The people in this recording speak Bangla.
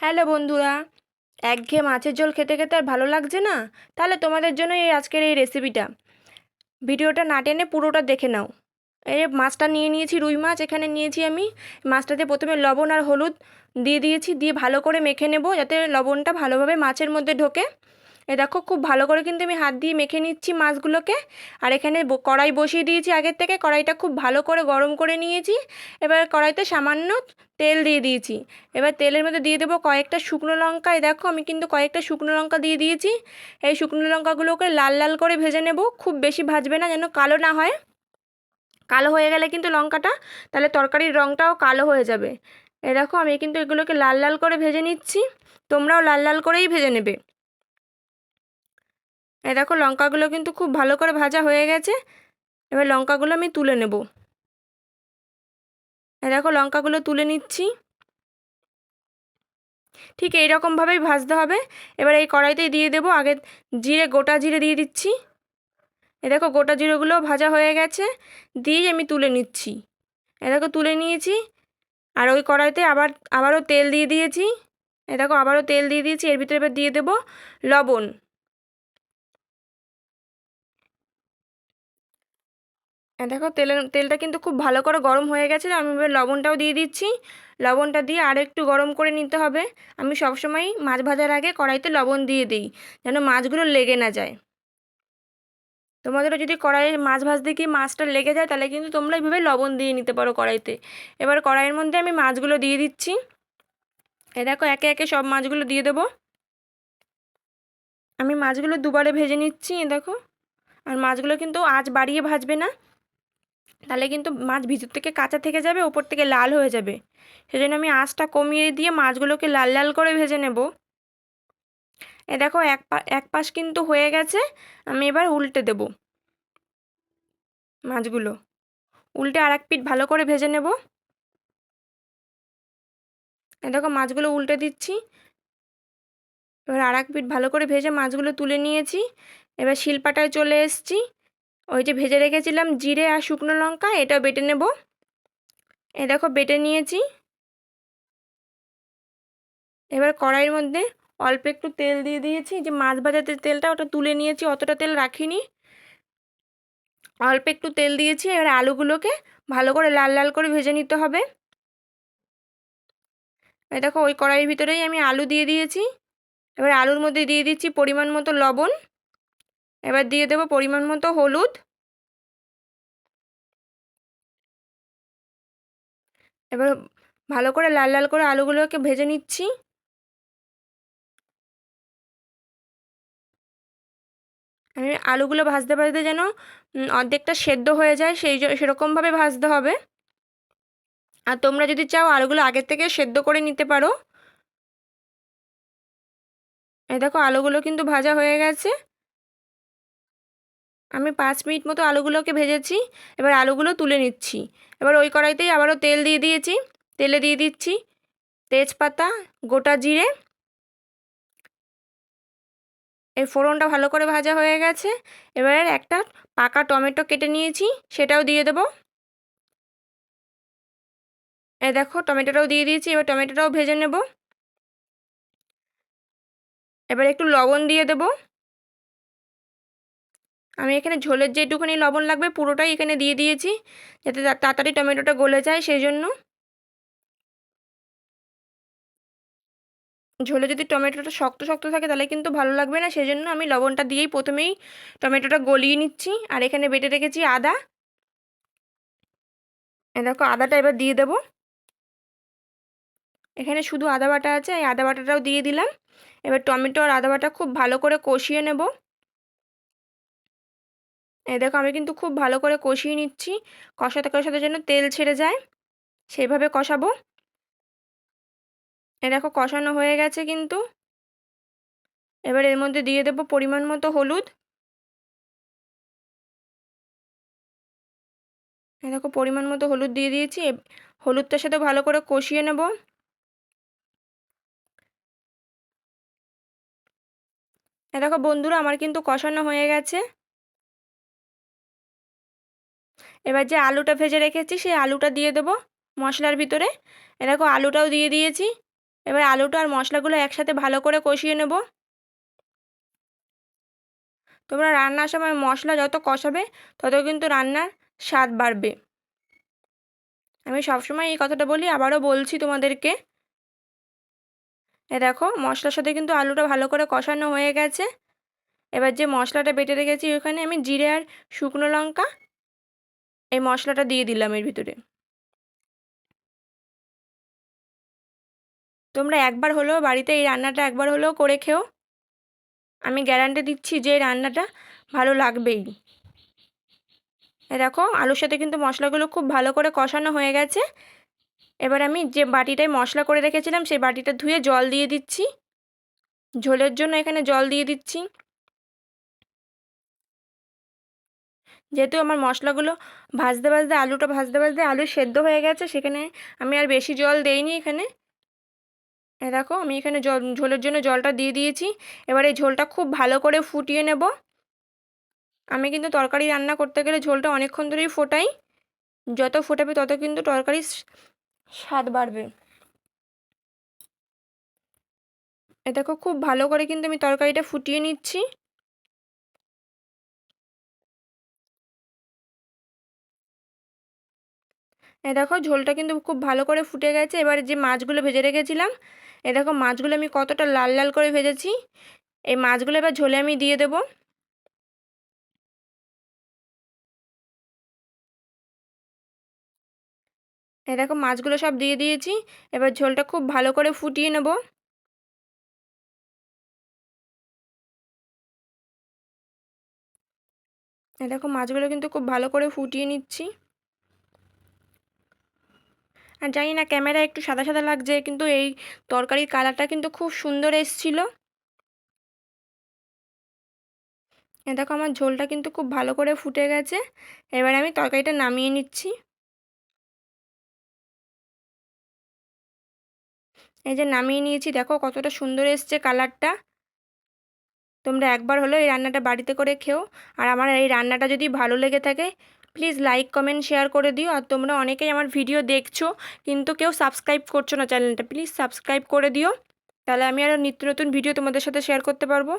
হ্যালো বন্ধুরা, একঘেয়ে মাছের ঝোল খেতে খেতে আর ভালো লাগছে না? তাহলে তোমাদের জন্য এই আজকের এই রেসিপিটা। ভিডিওটা না টেনে পুরোটা দেখে নাও। এই মাছটা নিয়ে নিয়েছি, রুই মাছ এখানে নিয়েছি আমি। মাছটাতে প্রথমে লবণ আর হলুদ দিয়ে দিয়েছি, দিয়ে ভালো করে মেখে নেব যাতে লবণটা ভালোভাবে মাছের মধ্যে ঢোকে। এ দেখো, খুব ভালো করে কিন্তু আমি হাত দিয়ে মেখে নিচ্ছি মাছগুলোকে। আর এখানে কড়াই বসিয়ে দিয়েছি আগের থেকে, কড়াইটা খুব ভালো করে গরম করে নিয়েছি। এবার কড়াইতে সামান্য তেল দিয়ে দিয়েছি। এবার তেলের মধ্যে দিয়ে দেবো কয়েকটা শুকনো লঙ্কা। এই দেখো, আমি কিন্তু কয়েকটা শুকনো লঙ্কা দিয়ে দিয়েছি। এই শুকনো লঙ্কাগুলোকে লাল লাল করে ভেজে নেব, খুব বেশি ভাজবে না, যেন কালো না হয়। কালো হয়ে গেলে কিন্তু লঙ্কাটা, তাহলে তরকারির রঙটাও কালো হয়ে যাবে। এ দেখো, আমি কিন্তু এগুলোকে লাল লাল করে ভেজে নিচ্ছি। তোমরাও লাল লাল করেই ভেজে নেবে। এই দেখো, লঙ্কাগুলো কিন্তু খুব ভালো করে ভাজা হয়ে গেছে। এবার লঙ্কাগুলো আমি তুলে নেব। এই দেখো, লঙ্কাগুলো তুলে নিচ্ছি। ঠিক এই রকমভাবেই ভাজতে হবে। এবার এই কড়াইতেই দিয়ে দেবো আগে জিরে, গোটা জিরে দিয়ে দিচ্ছি। এ দেখো, গোটা জিরেগুলো ভাজা হয়ে গেছে, দিয়ে আমি তুলে নিচ্ছি। এ দেখো, তুলে নিয়েছি। আর ওই কড়াইতে আবারও তেল দিয়ে দিয়েছি। এ দেখো, আবারও তেল দিয়ে দিয়েছি। এর ভিতরে এবার দিয়ে দেবো লবণ। দেখো, তেলটা কিন্তু খুব ভালো করে গরম হয়ে গেছে। আমি এবার লবণটাও দিয়ে দিচ্ছি। লবণটা দিয়ে আরও একটু গরম করে নিতে হবে। আমি সবসময় মাছ ভাজার আগে কড়াইতে লবণ দিয়ে দিই, যেন মাছগুলো লেগে না যায়। তোমাদেরও যদি কড়াইয়ে মাছ ভাজতে গিয়ে মাছটা লেগে যায়, তাহলে কিন্তু তোমরা এইভাবে লবণ দিয়ে নিতে পারো কড়াইতে। এবার কড়াইয়ের মধ্যে আমি মাছগুলো দিয়ে দিচ্ছি। দেখো, একে একে সব মাছগুলো দিয়ে দেবো। আমি মাছগুলো দুবারে ভেজে নিচ্ছি। দেখো, আর মাছগুলো কিন্তু আঁচ বাড়িয়ে ভাজবে না, তাহলে কিন্তু মাছ ভিতর থেকে কাঁচা থেকে যাবে, ওপর থেকে লাল হয়ে যাবে। সেজন্য আমি আঁচটা কমিয়ে দিয়ে মাছগুলোকে লাল লাল করে ভেজে নেব। দেখো, এক পাশ কিন্তু হয়ে গেছে। আমি এবার উল্টে দেব মাছগুলো। উল্টে আর এক পিঠ ভালো করে ভেজে নেব। দেখো, মাছগুলো উল্টে দিচ্ছি। এবার আর এক পিঠ ভালো করে ভেজে মাছগুলো তুলে নিয়েছি। এবার শিলপাটায় চলে এসেছি। ওই যে ভেজে রেখেছিলাম জিরে আর শুকনো লঙ্কা, এটাও বেটে নেব। দেখো, বেটে নিয়েছি। এবার কড়াইয়ের মধ্যে অল্প একটু তেল দিয়ে দিয়েছি। যে মাছ ভাজাতে তেলটা, ওটা তুলে নিয়েছি, অতটা তেল রাখিনি। অল্প একটু তেল দিয়েছি। এবার আলুগুলোকে ভালো করে লাল লাল করে ভেজে নিতে হবে। দেখো, ওই কড়াইয়ের ভিতরেই আমি আলু দিয়ে দিয়েছি। এবার আলুর মধ্যে দিয়ে দিচ্ছি পরিমাণ মতো লবণ। এবার দিয়ে দেবো পরিমাণ মতো হলুদ। এবার ভালো করে লাল লাল করে আলুগুলোকে ভেজে নিচ্ছি। আমি আলুগুলো ভাজতে ভাজতে যেন অর্ধেকটা সেদ্ধ হয়ে যায়, সেরকমভাবে ভাজতে হবে। আর তোমরা যদি চাও আলুগুলো আগের থেকে সেদ্ধ করে নিতে পারো। দেখো, আলুগুলো কিন্তু ভাজা হয়ে গেছে। আমি 5 মিনিট মতো আলুগুলোকে ভেজেছি। এবার আলুগুলো তুলে নিচ্ছি। এবার ওই কড়াইতেই আবারও তেল দিয়ে দিয়েছি। তেলে দিয়ে দিচ্ছি তেজপাতা, গোটা জিরে। এই ফোড়নটা ভালো করে ভাজা হয়ে গেছে। এবার একটা পাকা টমেটো কেটে নিয়েছি, সেটাও দিয়ে দেবো। দেখো, টমেটোটাও দিয়ে দিয়েছি। এবার টমেটোটাও ভেজে নেব। এবার একটু লবণ দিয়ে দেবো। আমি এখানে ঝোলের যেটুকুনি লবণ লাগবে পুরোটাই এখানে দিয়ে দিয়েছি, যাতে তাড়াতাড়ি টমেটোটা গলে যায় সেই জন্য। ঝোলে যদি টমেটোটা শক্ত শক্ত থাকে তাহলে কিন্তু ভালো লাগবে না, সেই জন্য আমি লবণটা দিয়েই প্রথমেই টমেটোটা গলিয়ে নিচ্ছি। আর এখানে বেটে রেখেছি আদা। দেখো, আদাটা এবার দিয়ে দেবো। এখানে শুধু আদা বাটা আছে, এই আদা বাটাটাও দিয়ে দিলাম। এবার টমেটো আর আদা বাটা খুব ভালো করে কষিয়ে নেব। দেখো, আমি কিন্তু খুব ভালো করে কষিয়ে নিচ্ছি। কষাতে কষাতে যেন তেল ছেড়ে যায়, সেইভাবে কষাবো। দেখো, কষানো হয়ে গেছে কিন্তু। এবার এর মধ্যে দিয়ে দেবো পরিমাণ মতো হলুদ। দেখো, পরিমাণ মতো হলুদ দিয়ে দিয়েছি। হলুদটার সাথে ভালো করে কষিয়ে নেব। দেখো বন্ধুরা, আমার কিন্তু কষানো হয়ে গেছে। এবার যে আলুটা ভেজে রেখেছি সেই আলুটা দিয়ে দেবো মশলার ভিতরে। দেখো, আলুটাও দিয়ে দিয়েছি। এবার আলুটা আর মশলাগুলো একসাথে ভালো করে কষিয়ে নেব। তোমরা রান্নার সময় মশলা যত কষাবে তত কিন্তু রান্নার স্বাদ বাড়বে। আমি সবসময় এই কথাটা বলি, আবারও বলছি তোমাদেরকে। দেখো মশলার সাথে কিন্তু আলুটা ভালো করে কষানো হয়ে গেছে। এবার যে মশলাটা বেটে রেখেছি ওখানে আমি জিরে আর শুকনো লঙ্কা এই মশলাটা দিয়ে দিলাম এর ভিতরে। তোমরা একবার হলেও বাড়িতে এই রান্নাটা একবার হলেও করে খেও। আমি গ্যারান্টি দিচ্ছি যে এই রান্নাটা ভালো লাগবেই। দেখো আলুর সাথে কিন্তু মশলাগুলো খুব ভালো করে কষানো হয়ে গেছে। এবার আমি যে বাটিটায় মশলা করে রেখেছিলাম সেই বাটিটা ধুয়ে জল দিয়ে দিচ্ছি। ঝোলের জন্য এখানে জল দিয়ে দিচ্ছি। যেহেতু আমার মশলাগুলো ভাজতে ভাজতে আলুটা ভাজতে ভাজতে আলু সেদ্ধ হয়ে গেছে, সেখানে আমি আর বেশি জল দেইনি এখানে। দেখো আমি এখানে ঝোলের জন্য জলটা দিয়ে দিয়েছি। এবার এই ঝোলটা খুব ভালো করে ফুটিয়ে নেব। আমি কিন্তু তরকারি রান্না করতে গেলে ঝোলটা অনেকক্ষণ ধরেই ফোটাই। যত ফোটাবে তত কিন্তু তরকারির স্বাদ বাড়বে। দেখো খুব ভালো করে কিন্তু আমি তরকারিটা ফুটিয়ে নিচ্ছি। দেখো ঝোলটা কিন্তু খুব ভালো করে ফুটে গেছে। এবার যে মাছগুলো ভেজে রেখেছিলাম, দেখো মাছগুলো আমি কতটা লাল লাল করে ভেজেছি। এই মাছগুলো এবার ঝোলে আমি দিয়ে দেবো। দেখো মাছগুলো সব দিয়ে দিয়েছি। এবার ঝোলটা খুব ভালো করে ফুটিয়ে নেব। দেখো মাছগুলো কিন্তু খুব ভালো করে ফুটিয়ে নিচ্ছি। আর জানি না ক্যামেরায় একটু সাদা সাদা লাগছে, কিন্তু এই তরকারির কালারটা কিন্তু খুব সুন্দর এসেছিল। দেখো আমার ঝোলটা কিন্তু খুব ভালো করে ফুটে গেছে। এবার আমি তরকারিটা নামিয়ে নিচ্ছি। এই যে নামিয়ে নিয়েছি, দেখো কতটা সুন্দর এসছে কালারটা। তোমরা একবার হলেও এই রান্নাটা বাড়িতে করে খেও। আর আমার এই রান্নাটা যদি ভালো লেগে থাকে প্লিজ লাইক কমেন্ট শেয়ার করে দিও। আর তোমরা অনেকেই আমার ভিডিও দেখছো কিন্তু কেউ সাবস্ক্রাইব করছো না চ্যানেলটা, প্লিজ সাবস্ক্রাইব করে দিও। তাহলে আমি আরও নিত্য নতুন ভিডিও তোমাদের সাথে শেয়ার করতে পারবো।